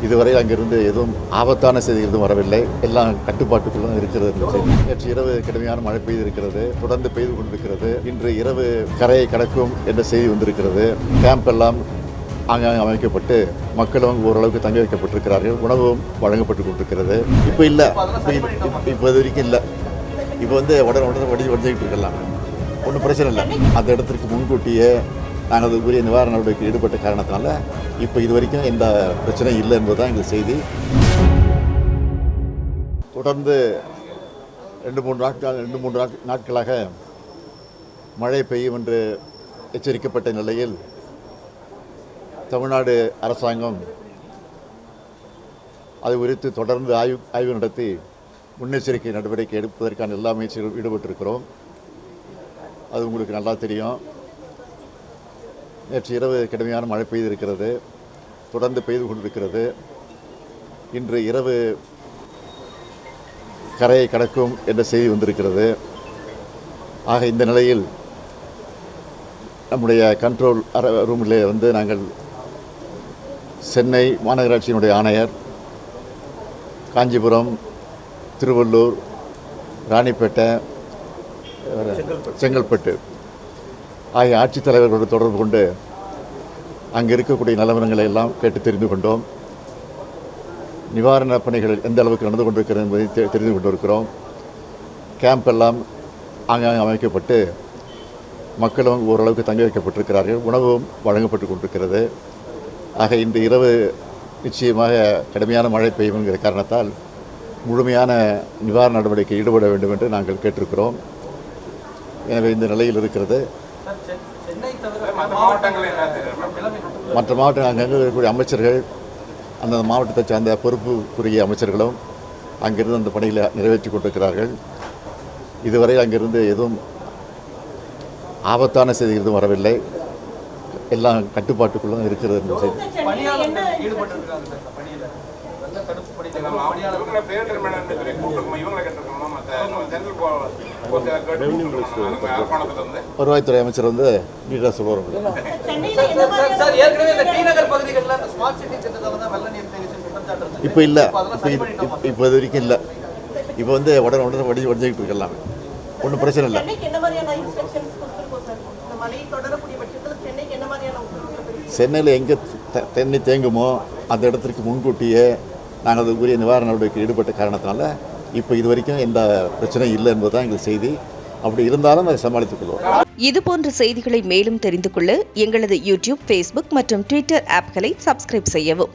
இதுவரை அங்கிருந்து எதுவும் ஆபத்தான செய்தி எதுவும் வரவில்லை. எல்லாம் கட்டுப்பாட்டுக்குள்ள இருக்கிறது. நேற்று இரவு கடுமையான மழை பெய்து இருக்கிறது, தொடர்ந்து பெய்து கொண்டிருக்கிறது. இன்று இரவு கரையை கடக்கும் என்ற செய்தி வந்திருக்கிறது. கேம்ப் எல்லாம் ஆங்காங்கே அமைக்கப்பட்டு மக்களும் ஓரளவுக்கு தங்க வைக்கப்பட்டிருக்கிறார்கள். உணவும் வழங்கப்பட்டு கொண்டிருக்கிறது. இப்போ இல்லை, இப்போ இது வரைக்கும் இல்லை. இப்போ உடனே வடிஞ்சிக்கிட்டு இருக்கலாம், ஒன்றும் பிரச்சனை இல்லை. அந்த இடத்திற்கு முன்கூட்டியே நாங்கள் அதுக்குரிய நிவாரண நடவடிக்கை ஈடுபட்ட காரணத்தினால இப்போ இது வரைக்கும் எந்த பிரச்சனையும் இல்லை என்பதுதான் எங்கள் செய்தி. தொடர்ந்து ரெண்டு மூன்று நாட்களாக மழை பெய்யும் என்று எச்சரிக்கப்பட்ட நிலையில் தமிழ்நாடு அரசாங்கம் அது குறித்து தொடர்ந்து ஆய்வு நடத்தி முன்னெச்சரிக்கை நடவடிக்கை எடுப்பதற்கான எல்லா முயற்சிகளும் ஈடுபட்டிருக்கிறோம். அது உங்களுக்கு நல்லா தெரியும். நேற்று இரவு கடுமையான மழை பெய்து இருக்கிறது, தொடர்ந்து பெய்து கொண்டிருக்கிறது. இன்று இரவு கரையை கடக்கும் என்ற செய்தி வந்திருக்கிறது. ஆக இந்த நிலையில் நம்முடைய கண்ட்ரோல் ரூமிலே நாங்கள் சென்னை மாநகராட்சியினுடைய ஆணையர், காஞ்சிபுரம், திருவள்ளூர், ராணிப்பேட்டை, செங்கல்பட்டு ஆகிய ஆட்சித்தலைவர்களோடு தொடர்பு கொண்டு அங்கே இருக்கக்கூடிய நிலவரங்களை எல்லாம் கேட்டு தெரிந்து கொண்டோம். நிவாரணப் பணிகள் எந்த அளவுக்கு நடந்து கொண்டிருக்கிறது என்பதை தெரிந்து கொண்டிருக்கிறோம். கேம்ப் எல்லாம் ஆங்காங்கே அமைக்கப்பட்டு மக்களும் ஓரளவுக்கு தங்க வைக்கப்பட்டிருக்கிறார்கள். உணவும் வழங்கப்பட்டு கொண்டிருக்கிறது. ஆக இன்று இரவு நிச்சயமாக கடுமையான மழை பெய்யும் என்கிற காரணத்தால் முழுமையான நிவாரண நடவடிக்கை ஈடுபட வேண்டும் என்று நாங்கள் கேட்டிருக்கிறோம். எனவே இந்த நிலையில் இருக்கிறது. மற்ற மாவட்டங்கள் அங்கங்கே இருக்கக்கூடிய அமைச்சர்கள், அந்த மாவட்டத்தை சார்ந்த பொறுப்புக்குரிய அமைச்சர்களும் அங்கிருந்து அந்த பணிகளை நிறைவேற்றி கொண்டிருக்கிறார்கள். இதுவரை அங்கிருந்து எதுவும் ஆபத்தான செய்தி எதுவும் வரவில்லை. எல்லாம் கட்டுப்பாட்டுக்குள்ள இருக்கிறது என்ற செய்தி. வருவாய்த்துறை அமைச்சர் நீட்டாக சொல்லுவார். இப்போ இல்லை, இப்போ இது வரைக்கும் இல்லை. இப்போ உடனே வடிஞ்சிக்கிட்டு இருக்கலாம், ஒன்றும் பிரச்சனை இல்லை. சென்னையில் எங்கே தண்ணி தேங்குமோ அந்த இடத்திற்கு முன்கூட்டியே நாங்கள் அதுக்குரிய நிவாரண நடவடிக்கை ஈடுபட்ட காரணத்தினால இப்போ இது வரைக்கும் எந்த பிரச்சனையும் இல்லை என்பதுதான் எங்கள் செய்தி. அப்படி இருந்தாலும் அதை சமாளித்துக் கொள்வோம். இதுபோன்ற செய்திகளை மேலும் தெரிந்து கொள்ள எங்களது யூடியூப், ஃபேஸ்புக் மற்றும் ட்விட்டர் ஆப்களை சப்ஸ்கிரைப் செய்யவும்.